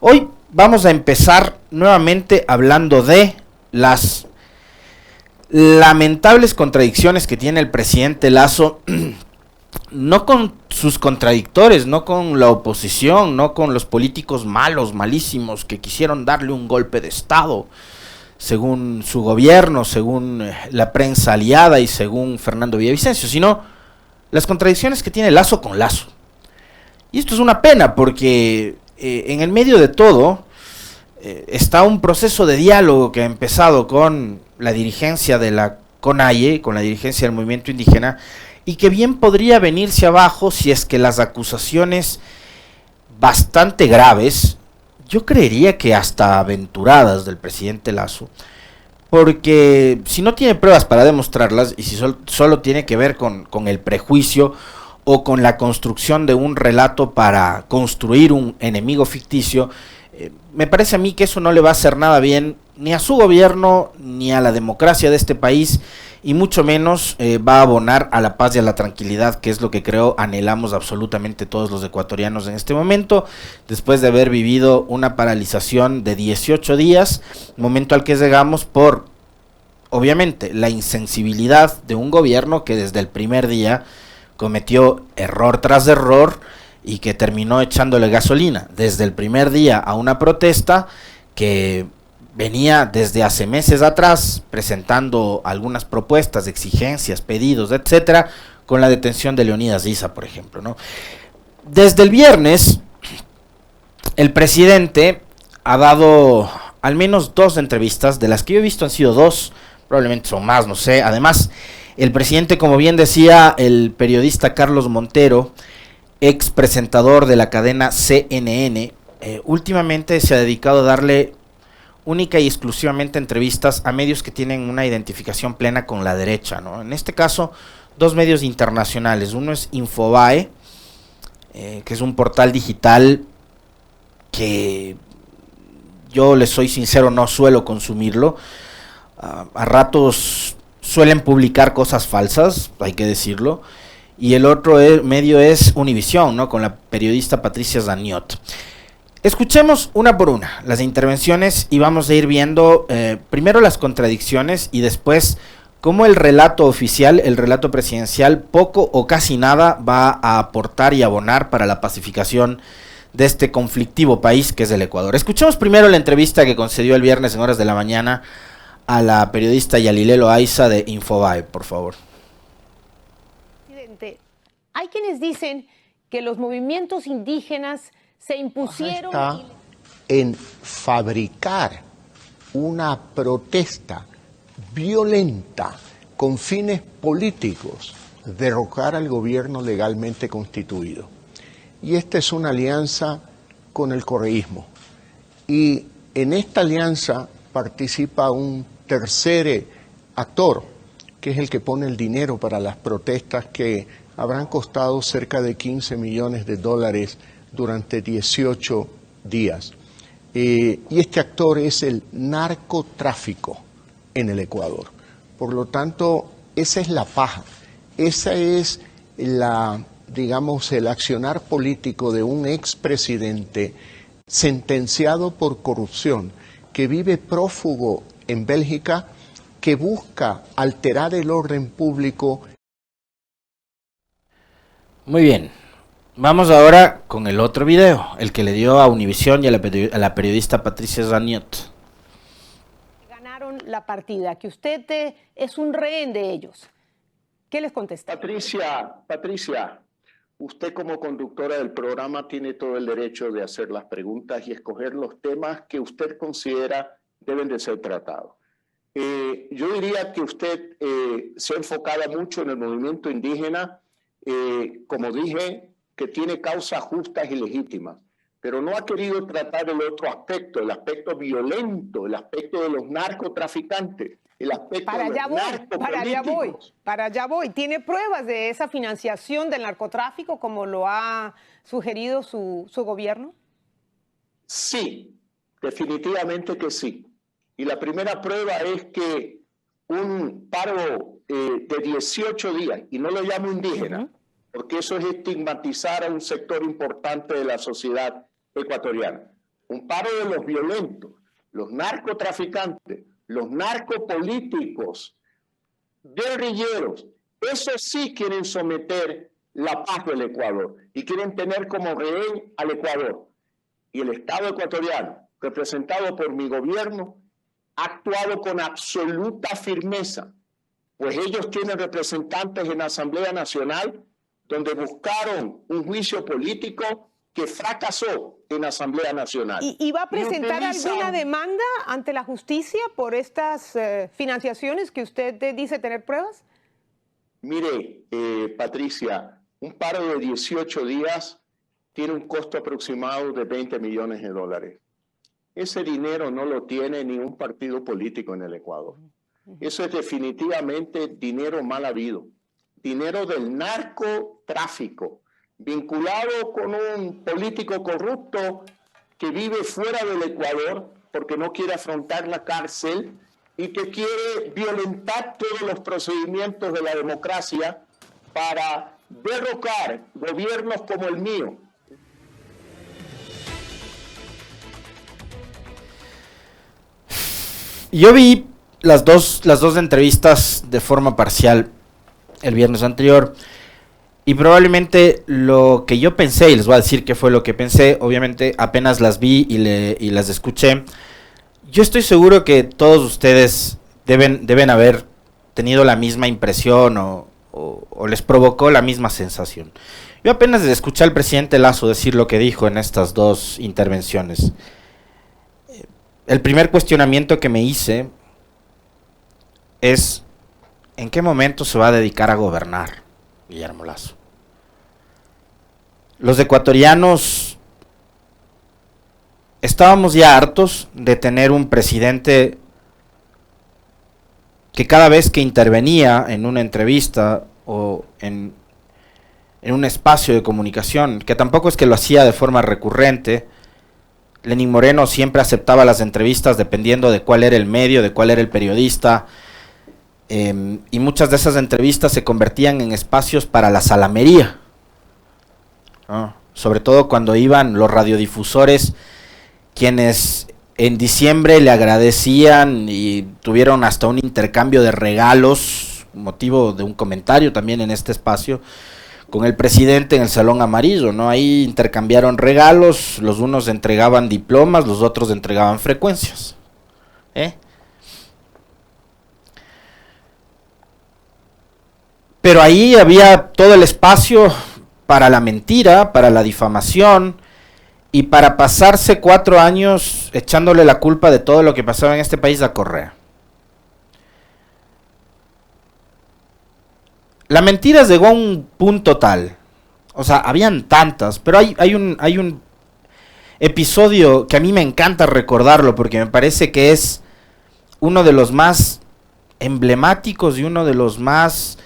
Hoy vamos a empezar nuevamente hablando de las lamentables contradicciones que tiene el presidente Lasso, no con sus contradictores, no con la oposición, no con los políticos malos, malísimos, que quisieron darle un golpe de Estado, según su gobierno, según la prensa aliada y según Fernando Villavicencio, sino las contradicciones que tiene Lasso con Lasso. Y esto es una pena porque en el medio de todo está un proceso de diálogo que ha empezado con la dirigencia de la CONAIE, con la dirigencia del movimiento indígena, y que bien podría venirse abajo si es que las acusaciones bastante graves, yo creería que hasta aventuradas del presidente Lasso, porque si no tiene pruebas para demostrarlas y si solo tiene que ver con el prejuicio o con la construcción de un relato para construir un enemigo ficticio, me parece a mí que eso no le va a hacer nada bien ni a su gobierno ni a la democracia de este país, y mucho menos va a abonar a la paz y a la tranquilidad, que es lo que creo anhelamos absolutamente todos los ecuatorianos en este momento, después de haber vivido una paralización de 18 días, momento al que llegamos por, obviamente, la insensibilidad de un gobierno que desde el primer día cometió error tras error y que terminó echándole gasolina desde el primer día a una protesta que venía desde hace meses atrás presentando algunas propuestas, exigencias, pedidos, etcétera, con la detención de Leonidas Issa, por ejemplo, ¿no? Desde el viernes, el presidente ha dado al menos 2 entrevistas, de las que yo he visto han sido 2, probablemente son más, no sé. Además, el presidente, como bien decía el periodista Carlos Montero, ex presentador de la cadena CNN, últimamente se ha dedicado a darle única y exclusivamente entrevistas a medios que tienen una identificación plena con la derecha, ¿no? En este caso, 2 medios internacionales. Uno es Infobae, que es un portal digital que yo les soy sincero, no suelo consumirlo. A ratos suelen publicar cosas falsas, hay que decirlo. Y el otro medio es Univisión, ¿no? Con la periodista Patricia Zaniot. Escuchemos una por una las intervenciones y vamos a ir viendo primero las contradicciones y después cómo el relato oficial, el relato presidencial, poco o casi nada va a aportar y abonar para la pacificación de este conflictivo país que es el Ecuador. Escuchemos primero la entrevista que concedió el viernes en horas de la mañana a la periodista Yalilé Loaiza de Infobae, por favor. Presidente, hay quienes dicen que los movimientos indígenas se impusieron está en fabricar una protesta violenta con fines políticos, derrocar al gobierno legalmente constituido. Y esta es una alianza con el correísmo. Y en esta alianza participa un tercer actor, que es el que pone el dinero para las protestas que habrán costado cerca de $15 millones durante 18 días. Y este actor es el narcotráfico en el Ecuador. Por lo tanto, esa es la paja, esa es digamos, el accionar político de un expresidente sentenciado por corrupción, que vive prófugo en Bélgica, que busca alterar el orden público. Muy bien. Vamos ahora con el otro video, el que le dio a Univisión y a la periodista Patricia Zaniot. Ganaron la partida, que usted es un rehén de ellos. ¿Qué les contesta? Patricia, usted como conductora del programa tiene todo el derecho de hacer las preguntas y escoger los temas que usted considera deben de ser tratados. Yo diría que usted se ha enfocado mucho en el movimiento indígena, como dije, que tiene causas justas y legítimas, pero no ha querido tratar el otro aspecto, el aspecto violento, el aspecto de los narcotraficantes, el aspecto de los narcopolíticos. Para allá voy. ¿Tiene pruebas de esa financiación del narcotráfico como lo ha sugerido su gobierno? Sí, definitivamente que sí. Y la primera prueba es que un paro de 18 días, y no lo llamo indígena, porque eso es estigmatizar a un sector importante de la sociedad ecuatoriana. un paro de los violentos, los narcotraficantes, los narcopolíticos, guerrilleros. Esos sí quieren someter la paz del Ecuador y quieren tener como rehén al Ecuador. Y el Estado ecuatoriano, representado por mi gobierno, ha actuado con absoluta firmeza, pues ellos tienen representantes en la Asamblea Nacional donde buscaron un juicio político que fracasó en la Asamblea Nacional. ¿Y va a presentar alguna demanda ante la justicia por estas financiaciones que usted dice tener pruebas? Mire, Patricia, un paro de 18 días tiene un costo aproximado de 20 millones de dólares. Ese dinero no lo tiene ni un partido político en el Ecuador. Eso es definitivamente dinero mal habido, dinero del narcotráfico, vinculado con un político corrupto que vive fuera del Ecuador porque no quiere afrontar la cárcel y que quiere violentar todos los procedimientos de la democracia para derrocar gobiernos como el mío. Yo vi las dos entrevistas de forma parcial el viernes anterior y probablemente lo que yo pensé, y les voy a decir qué fue lo que pensé, obviamente apenas las vi y las escuché, yo estoy seguro que todos ustedes deben haber tenido la misma impresión o les provocó la misma sensación. Yo apenas escuché al presidente Lasso decir lo que dijo en estas dos intervenciones. El primer cuestionamiento que me hice es: ¿en qué momento se va a dedicar a gobernar Guillermo Lasso? Los ecuatorianos estábamos ya hartos de tener un presidente que cada vez que intervenía en una entrevista o en un espacio de comunicación, que tampoco es que lo hacía de forma recurrente, Lenín Moreno siempre aceptaba las entrevistas dependiendo de cuál era el medio, de cuál era el periodista, y muchas de esas entrevistas se convertían en espacios para la salamería, ¿no? Sobre todo cuando iban los radiodifusores, quienes en diciembre le agradecían y tuvieron hasta un intercambio de regalos, motivo de un comentario también en este espacio, con el presidente en el Salón Amarillo, ¿no? Ahí intercambiaron regalos, los unos entregaban diplomas, los otros entregaban frecuencias. Pero ahí había todo el espacio para la mentira, para la difamación y para pasarse 4 años echándole la culpa de todo lo que pasaba en este país a Correa. La mentira llegó a un punto tal, o sea, habían tantas, pero hay un episodio que a mí me encanta recordarlo porque me parece que es uno de los más emblemáticos y uno de los más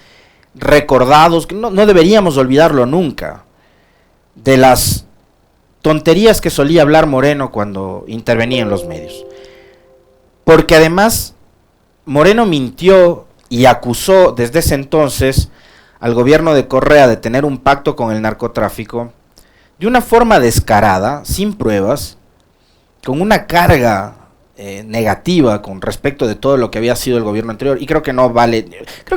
recordados, que no deberíamos olvidarlo nunca, de las tonterías que solía hablar Moreno cuando intervenía en los medios. Porque además Moreno mintió y acusó desde ese entonces al gobierno de Correa de tener un pacto con el narcotráfico de una forma descarada, sin pruebas, con una carga negativa con respecto de todo lo que había sido el gobierno anterior. Y creo que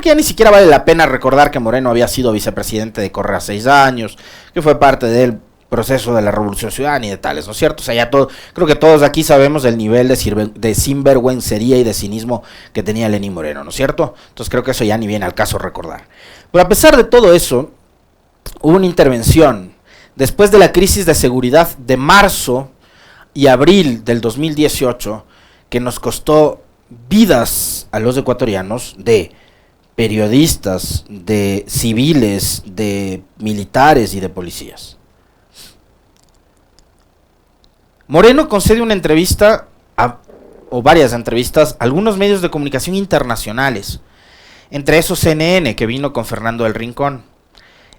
ya ni siquiera vale la pena recordar que Moreno había sido vicepresidente de Correa 6 años, que fue parte del proceso de la Revolución Ciudadana y de tales, ¿no es cierto? O sea, creo que todos aquí sabemos el nivel de sinvergüencería y de cinismo que tenía Lenín Moreno, ¿no es cierto? Entonces creo que eso ya ni viene al caso recordar. Pero a pesar de todo eso, hubo una intervención después de la crisis de seguridad de marzo y abril del 2018 que nos costó vidas a los ecuatorianos, de periodistas, de civiles, de militares y de policías. Moreno concede una entrevista, o varias entrevistas, a algunos medios de comunicación internacionales, entre esos CNN, que vino con Fernando del Rincón,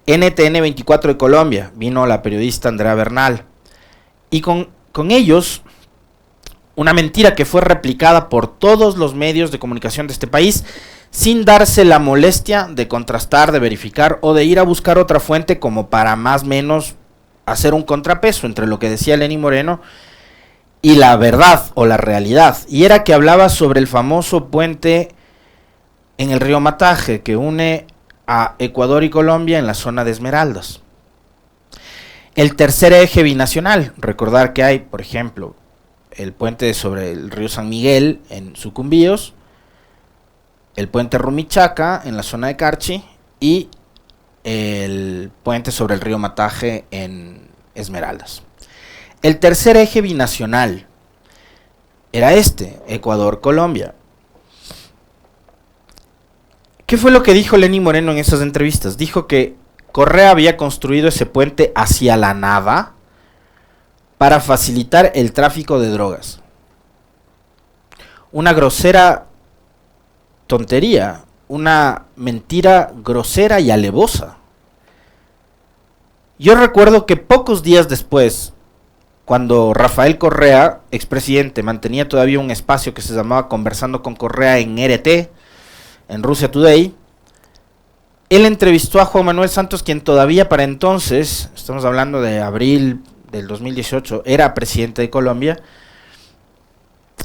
NTN 24 de Colombia, vino la periodista Andrea Bernal, y con ellos una mentira que fue replicada por todos los medios de comunicación de este país, sin darse la molestia de contrastar, de verificar o de ir a buscar otra fuente como para más o menos hacer un contrapeso entre lo que decía Lenín Moreno y la verdad o la realidad, y era que hablaba sobre el famoso puente en el río Mataje que une a Ecuador y Colombia en la zona de Esmeraldas. El tercer eje binacional, recordar que hay, por ejemplo, el puente sobre el río San Miguel en Sucumbíos, el puente Rumichaca en la zona de Carchi y el puente sobre el río Mataje en Esmeraldas. El tercer eje binacional era este, Ecuador-Colombia. ¿Qué fue lo que dijo Lenín Moreno en esas entrevistas? Dijo que Correa había construido ese puente hacia la nada para facilitar el tráfico de drogas. Una grosera tontería, una mentira grosera y alevosa. Yo recuerdo que pocos días después, cuando Rafael Correa, expresidente, mantenía todavía un espacio que se llamaba Conversando con Correa en RT, en Russia Today, él entrevistó a Juan Manuel Santos, quien todavía para entonces, estamos hablando de abril del 2018, era presidente de Colombia.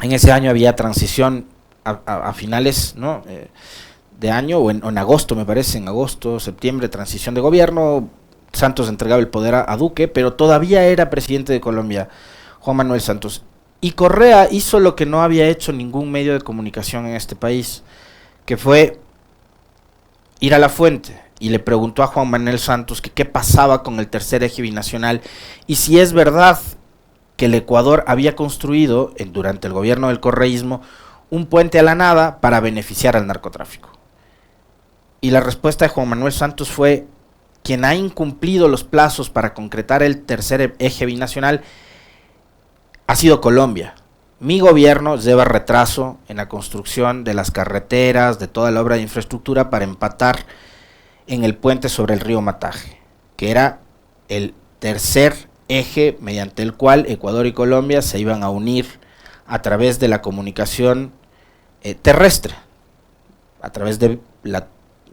En ese año había transición a finales, ¿no?, de año, o en agosto me parece, en agosto, septiembre, transición de gobierno. Santos entregaba el poder a Duque, pero todavía era presidente de Colombia, Juan Manuel Santos. Y Correa hizo lo que no había hecho ningún medio de comunicación en este país, que fue ir a la fuente y le preguntó a Juan Manuel Santos que qué pasaba con el tercer eje binacional y si es verdad que el Ecuador había construido, durante el gobierno del correísmo, un puente a la nada para beneficiar al narcotráfico. Y la respuesta de Juan Manuel Santos fue: quien ha incumplido los plazos para concretar el tercer eje binacional ha sido Colombia. Mi gobierno lleva retraso en la construcción de las carreteras, de toda la obra de infraestructura para empatar en el puente sobre el río Mataje, que era el tercer eje mediante el cual Ecuador y Colombia se iban a unir a través de la comunicación terrestre, a través de la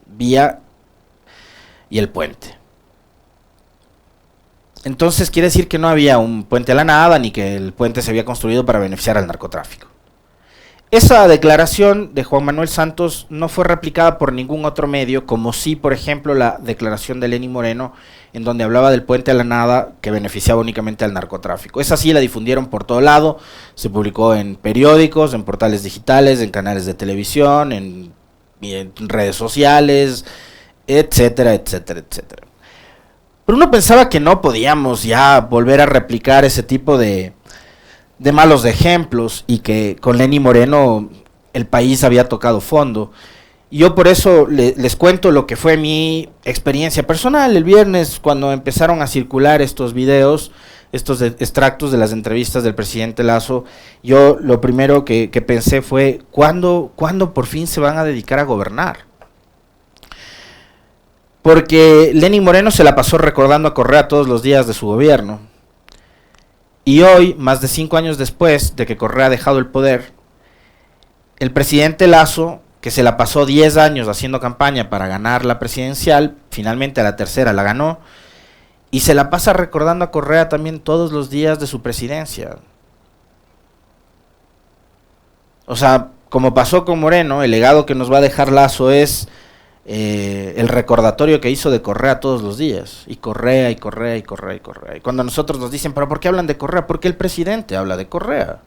vía y el puente. Entonces quiere decir que no había un puente a la nada, ni que el puente se había construido para beneficiar al narcotráfico. Esa declaración de Juan Manuel Santos no fue replicada por ningún otro medio, como sí, por ejemplo, la declaración de Lenín Moreno, en donde hablaba del puente a la nada que beneficiaba únicamente al narcotráfico. Esa sí la difundieron por todo lado, se publicó en periódicos, en portales digitales, en canales de televisión, en redes sociales, etcétera, etcétera, etcétera. Pero uno pensaba que no podíamos ya volver a replicar ese tipo de malos ejemplos y que con Lenín Moreno el país había tocado fondo. Y yo por eso les cuento lo que fue mi experiencia personal el viernes cuando empezaron a circular estos videos, estos extractos de las entrevistas del presidente Lasso. Yo lo primero que pensé fue: ¿cuándo por fin se van a dedicar a gobernar? Porque Lenín Moreno se la pasó recordando a Correa todos los días de su gobierno. Y hoy, más de 5 años después de que Correa ha dejado el poder, el presidente Lasso, que se la pasó 10 años haciendo campaña para ganar la presidencial, finalmente a la tercera la ganó, y se la pasa recordando a Correa también todos los días de su presidencia. O sea, como pasó con Moreno, el legado que nos va a dejar Lasso es el recordatorio que hizo de Correa todos los días, y Correa, y Correa, y Correa, y Correa. Y cuando nosotros nos dicen: ¿pero por qué hablan de Correa? Porque el presidente habla de Correa.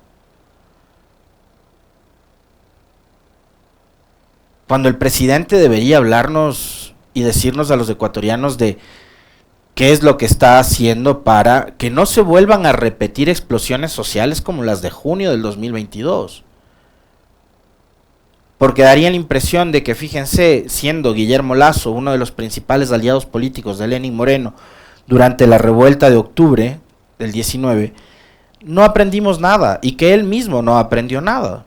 Cuando el presidente debería hablarnos y decirnos a los ecuatorianos de qué es lo que está haciendo para que no se vuelvan a repetir explosiones sociales como las de junio del 2022. Porque daría la impresión de que, fíjense, siendo Guillermo Lasso uno de los principales aliados políticos de Lenín Moreno durante la revuelta de octubre del 19, no aprendimos nada, y que él mismo no aprendió nada.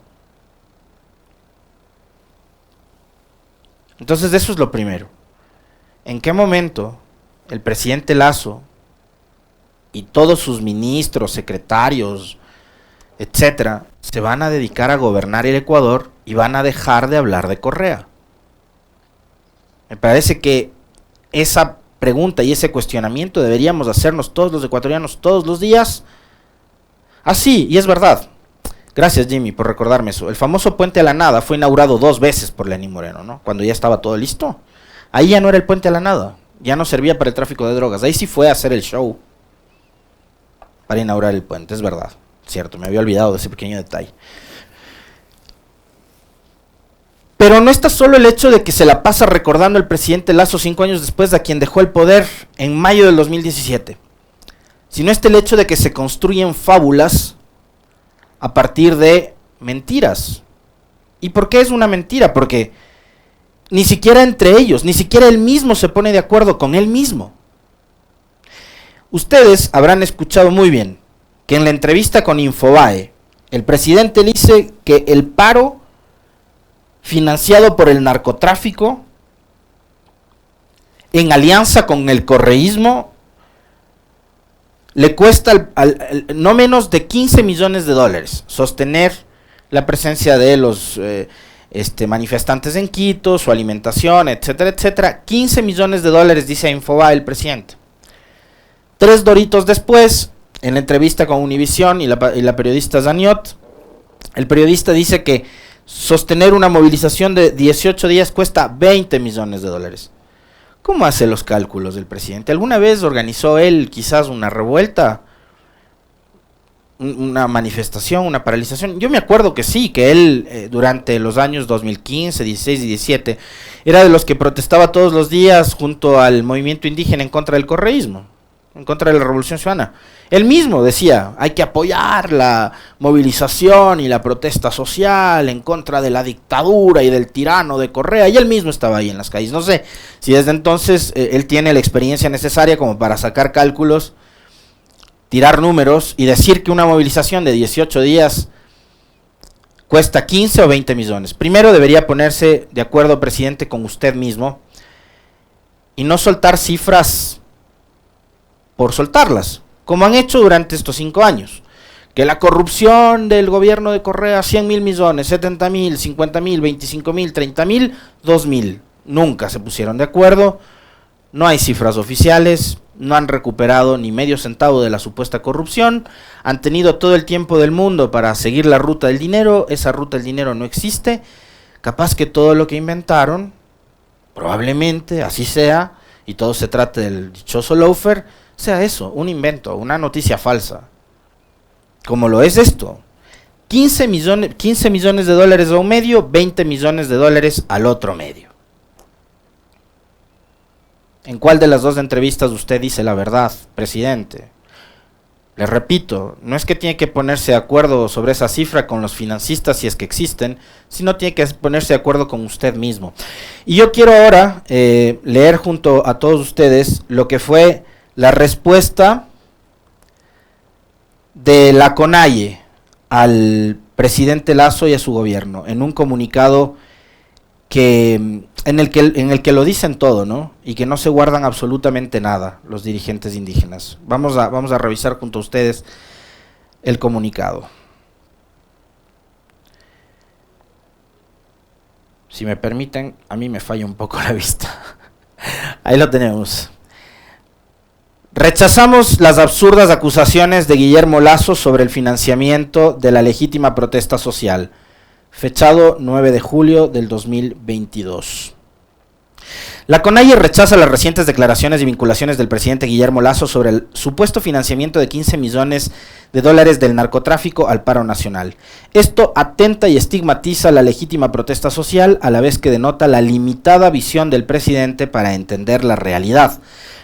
Entonces eso es lo primero. ¿En qué momento el presidente Lasso y todos sus ministros, secretarios, etcétera, se van a dedicar a gobernar el Ecuador y van a dejar de hablar de Correa? Me parece que esa pregunta y ese cuestionamiento deberíamos hacernos todos los ecuatorianos todos los días, Ah, sí, y es verdad. Gracias, Jimmy, por recordarme eso. El famoso Puente a la Nada fue inaugurado 2 veces por Lenín Moreno, ¿no? Cuando ya estaba todo listo. Ahí ya no era el Puente a la Nada. Ya no servía para el tráfico de drogas. Ahí sí fue a hacer el show para inaugurar el puente, es verdad. Cierto, me había olvidado de ese pequeño detalle. Pero no está solo el hecho de que se la pasa recordando el presidente Lasso 5 años después de a quien dejó el poder en mayo del 2017, sino está el hecho de que se construyen fábulas a partir de mentiras. ¿Y por qué es una mentira? Porque ni siquiera entre ellos, ni siquiera él mismo se pone de acuerdo con él mismo. Ustedes habrán escuchado muy bien que en la entrevista con Infobae, el presidente dice que el paro financiado por el narcotráfico, en alianza con el correísmo, le cuesta no menos de 15 millones de dólares sostener la presencia de los manifestantes en Quito, su alimentación, etcétera, etcétera. 15 millones de dólares, dice Infobae el presidente. 3 doritos después, en la entrevista con Univisión y la periodista Zaniot, el periodista dice que sostener una movilización de 18 días cuesta 20 millones de dólares. ¿Cómo hace los cálculos del presidente? ¿Alguna vez organizó él quizás una revuelta, una manifestación, una paralización? Yo me acuerdo que sí, que él durante los años 2015, 16 y 17 era de los que protestaba todos los días junto al movimiento indígena en contra del correísmo, en contra de la Revolución Ciudadana. Él mismo decía, hay que apoyar la movilización y la protesta social en contra de la dictadura y del tirano de Correa, y él mismo estaba ahí en las calles. No sé si desde entonces él tiene la experiencia necesaria como para sacar cálculos, tirar números y decir que una movilización de 18 días cuesta 15 o 20 millones. Primero debería ponerse de acuerdo, presidente, con usted mismo y no soltar cifras por soltarlas, como han hecho durante estos 5 años. Que la corrupción del gobierno de Correa, 100.000 millones, 70.000, 50.000, 25.000, 30.000, 2.000. Nunca se pusieron de acuerdo, no hay cifras oficiales, no han recuperado ni medio centavo de la supuesta corrupción, han tenido todo el tiempo del mundo para seguir la ruta del dinero, esa ruta del dinero no existe, capaz que todo lo que inventaron, probablemente así sea, y todo se trate del dichoso loafer, sea eso, un invento, una noticia falsa, como lo es esto. 15 millones de dólares a un medio, 20 millones de dólares al otro medio. ¿En cuál de las dos entrevistas usted dice la verdad, presidente? Le repito, no es que tiene que ponerse de acuerdo sobre esa cifra con los financistas si es que existen, sino tiene que ponerse de acuerdo con usted mismo. Y yo quiero ahora leer junto a todos ustedes lo que fue la respuesta de la CONAIE al presidente Lasso y a su gobierno en un comunicado en el que lo dicen todo, ¿no? Y que no se guardan absolutamente nada los dirigentes indígenas. Vamos a revisar junto a ustedes el comunicado. Si me permiten, a mí me falla un poco la vista. Ahí lo tenemos. Rechazamos las absurdas acusaciones de Guillermo Lasso sobre el financiamiento de la legítima protesta social. Fechado 9 de julio del 2022. La CONAIE rechaza las recientes declaraciones y vinculaciones del presidente Guillermo Lasso sobre el supuesto financiamiento de 15 millones de dólares del narcotráfico al paro nacional. Esto atenta y estigmatiza la legítima protesta social, a la vez que denota la limitada visión del presidente para entender la realidad,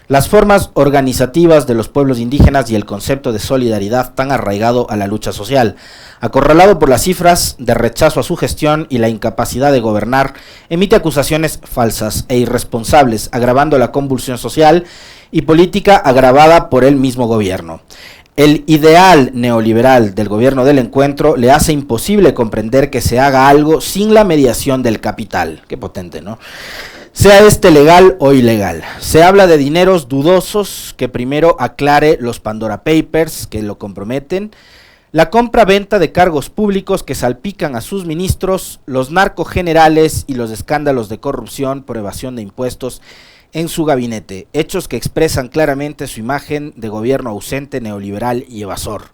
las formas organizativas de los pueblos indígenas y el concepto de solidaridad tan arraigado a la lucha social. Acorralado por las cifras de rechazo a su gestión y la incapacidad de gobernar, emite acusaciones falsas e irresponsables, agravando la convulsión social y política agravada por el mismo gobierno. El ideal neoliberal del gobierno del encuentro le hace imposible comprender que se haga algo sin la mediación del capital. Qué potente, ¿no? Sea este legal o ilegal. Se habla de dineros dudosos, que primero aclare los Pandora Papers que lo comprometen, la compra-venta de cargos públicos que salpican a sus ministros, los narcogenerales y los escándalos de corrupción por evasión de impuestos en su gabinete, hechos que expresan claramente su imagen de gobierno ausente, neoliberal y evasor.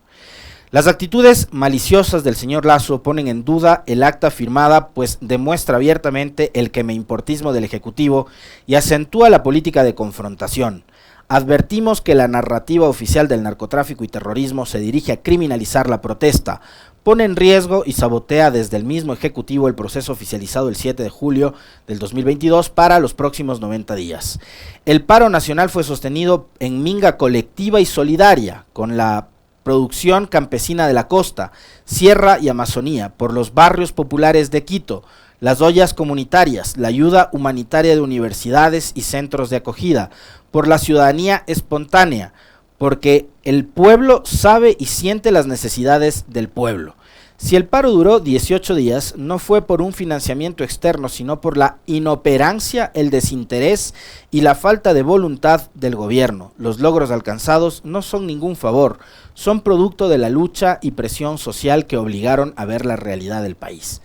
Las actitudes maliciosas del señor Lasso ponen en duda el acta firmada, pues demuestra abiertamente el quemeimportismo del Ejecutivo y acentúa la política de confrontación. Advertimos que la narrativa oficial del narcotráfico y terrorismo se dirige a criminalizar la protesta, pone en riesgo y sabotea desde el mismo Ejecutivo el proceso oficializado el 7 de julio del 2022 para los próximos 90 días. El paro nacional fue sostenido en minga colectiva y solidaria con la producción campesina de la costa, sierra y Amazonía, por los barrios populares de Quito, las ollas comunitarias, la ayuda humanitaria de universidades y centros de acogida, por la ciudadanía espontánea, porque el pueblo sabe y siente las necesidades del pueblo. Si el paro duró 18 días, no fue por un financiamiento externo, sino por la inoperancia, el desinterés y la falta de voluntad del gobierno. Los logros alcanzados no son ningún favor, son producto de la lucha y presión social que obligaron a ver la realidad del país.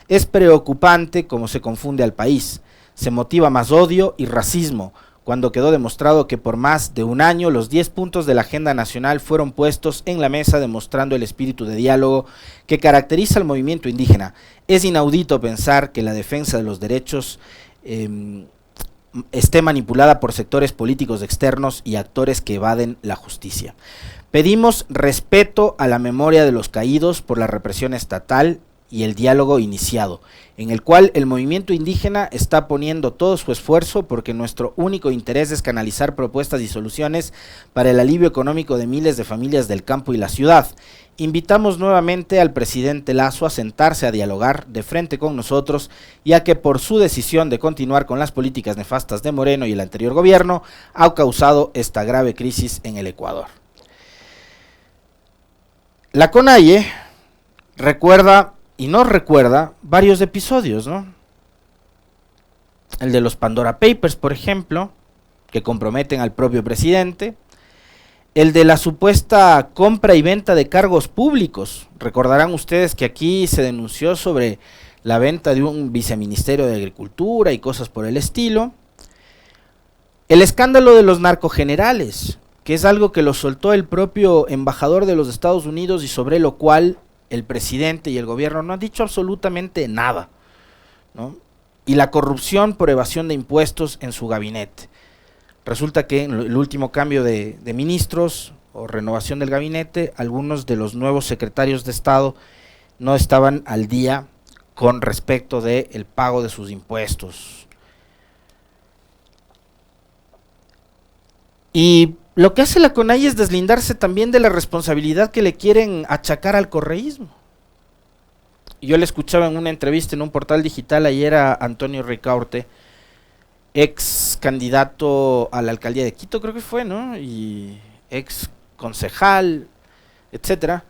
Es preocupante cómo se confunde al país, se motiva más odio y racismo, cuando quedó demostrado que por más de un año los 10 puntos de la agenda nacional fueron puestos en la mesa, demostrando el espíritu de diálogo que caracteriza al movimiento indígena. Es inaudito pensar que la defensa de los derechos esté manipulada por sectores políticos externos y actores que evaden la justicia. Pedimos respeto a la memoria de los caídos por la represión estatal y el diálogo iniciado, en el cual el movimiento indígena está poniendo todo su esfuerzo porque nuestro único interés es canalizar propuestas y soluciones para el alivio económico de miles de familias del campo y la ciudad. Invitamos nuevamente al presidente Lasso a sentarse a dialogar de frente con nosotros, ya que por su decisión de continuar con las políticas nefastas de Moreno y el anterior gobierno, ha causado esta grave crisis en el Ecuador. La CONAIE recuerda y nos recuerda varios episodios, ¿no? El de los Pandora Papers, por ejemplo, que comprometen al propio presidente. El de la supuesta compra y venta de cargos públicos. Recordarán ustedes que aquí se denunció sobre la venta de un viceministerio de Agricultura y cosas por el estilo. El escándalo de los narcogenerales, que es algo que lo soltó el propio embajador de los Estados Unidos y sobre lo cual el presidente y el gobierno no han dicho absolutamente nada, ¿no? Y la corrupción por evasión de impuestos en su gabinete. Resulta que en el último cambio de ministros o renovación del gabinete, algunos de los nuevos secretarios de Estado no estaban al día con respecto del pago de sus impuestos. Y lo que hace la CONAIE es deslindarse también de la responsabilidad que le quieren achacar al correísmo. Yo le escuchaba en una entrevista en un portal digital ayer a Antonio Ricaurte, ex candidato a la alcaldía de Quito, creo que fue, ¿no? Y ex concejal, etcétera,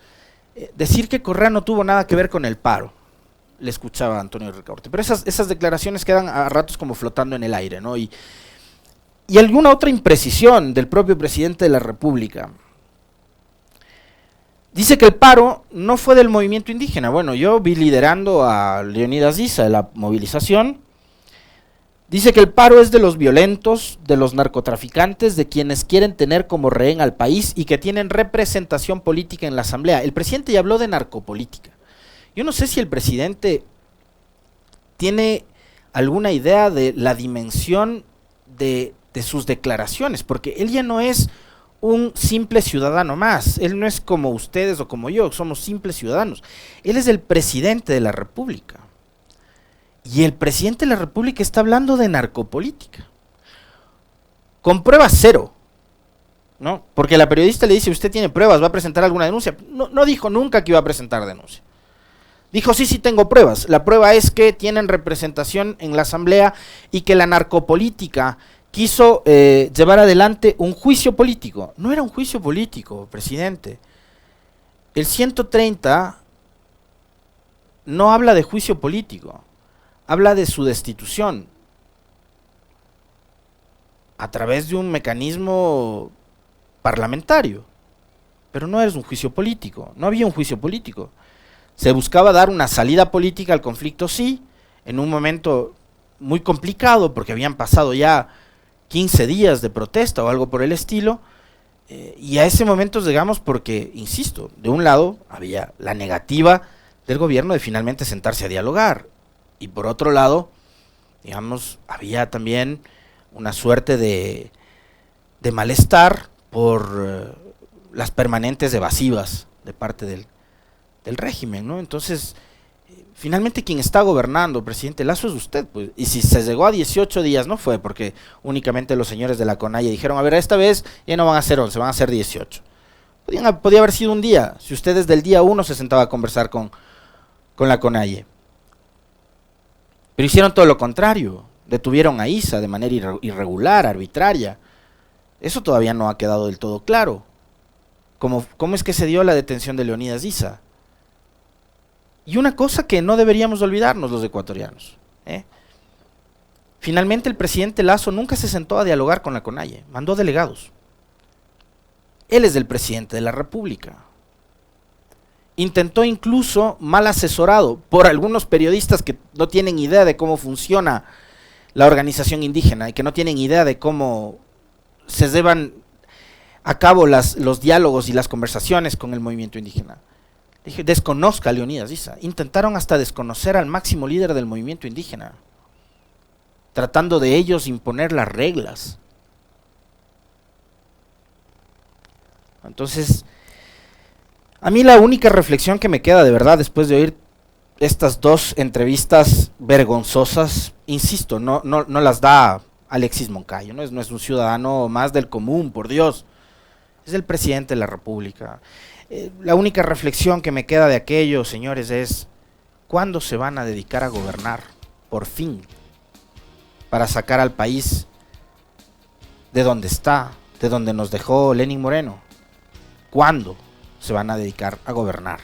decir que Correa no tuvo nada que ver con el paro. Le escuchaba a Antonio Ricaurte. Pero esas declaraciones quedan a ratos como flotando en el aire, ¿no? Y alguna otra imprecisión del propio presidente de la República. Dice que el paro no fue del movimiento indígena. Bueno, yo vi liderando a Leonidas Issa de la movilización. Dice que el paro es de los violentos, de los narcotraficantes, de quienes quieren tener como rehén al país y que tienen representación política en la asamblea. El presidente ya habló de narcopolítica. Yo no sé si el presidente tiene alguna idea de la dimensión de sus declaraciones, porque él ya no es un simple ciudadano más, él no es como ustedes o como yo, somos simples ciudadanos, él es el presidente de la República, y el presidente de la República está hablando de narcopolítica, con pruebas cero, ¿no? Porque la periodista le dice, usted tiene pruebas, ¿va a presentar alguna denuncia? No dijo nunca que iba a presentar denuncia. Dijo, sí tengo pruebas, la prueba es que tienen representación en la asamblea y que la narcopolítica quiso llevar adelante un juicio político. No era un juicio político, presidente. El 130 no habla de juicio político, habla de su destitución a través de un mecanismo parlamentario. Pero no es un juicio político, no había un juicio político. Se buscaba dar una salida política al conflicto, sí, en un momento muy complicado, porque habían pasado ya 15 días de protesta o algo por el estilo, Y a ese momento llegamos porque, insisto, de un lado había la negativa del gobierno de finalmente sentarse a dialogar, y por otro lado, digamos, había también una suerte de malestar por las permanentes evasivas de parte del régimen, ¿no? Entonces, finalmente quien está gobernando, presidente Lasso, es usted, pues. Y si se llegó a 18 días, no fue porque únicamente los señores de la CONAIE dijeron, a ver, esta vez ya no van a ser 11, van a ser 18. Podía haber sido un día, si usted desde el día 1 se sentaba a conversar con la CONAIE. Pero hicieron todo lo contrario, detuvieron a Issa de manera irregular, arbitraria. Eso todavía no ha quedado del todo claro. ¿Cómo es que se dio la detención de Leonidas Issa? Y una cosa que no deberíamos olvidarnos los ecuatorianos, finalmente el presidente Lasso nunca se sentó a dialogar con la CONAIE, mandó delegados. Él es el presidente de la República. Intentó incluso, mal asesorado por algunos periodistas que no tienen idea de cómo funciona la organización indígena y que no tienen idea de cómo se llevan a cabo los diálogos y las conversaciones con el movimiento indígena. Dije, desconozca a Leonidas Issa. Intentaron hasta desconocer al máximo líder del movimiento indígena, tratando de ellos imponer las reglas. Entonces, a mí la única reflexión que me queda de verdad después de oír estas dos entrevistas vergonzosas, insisto, no las da Alexis Moncayo, no es un ciudadano más del común, por Dios, es el presidente de la República. La única reflexión que me queda de aquello, señores, es ¿cuándo se van a dedicar a gobernar? Por fin, para sacar al país de donde está, de donde nos dejó Lenín Moreno. ¿Cuándo se van a dedicar a gobernar?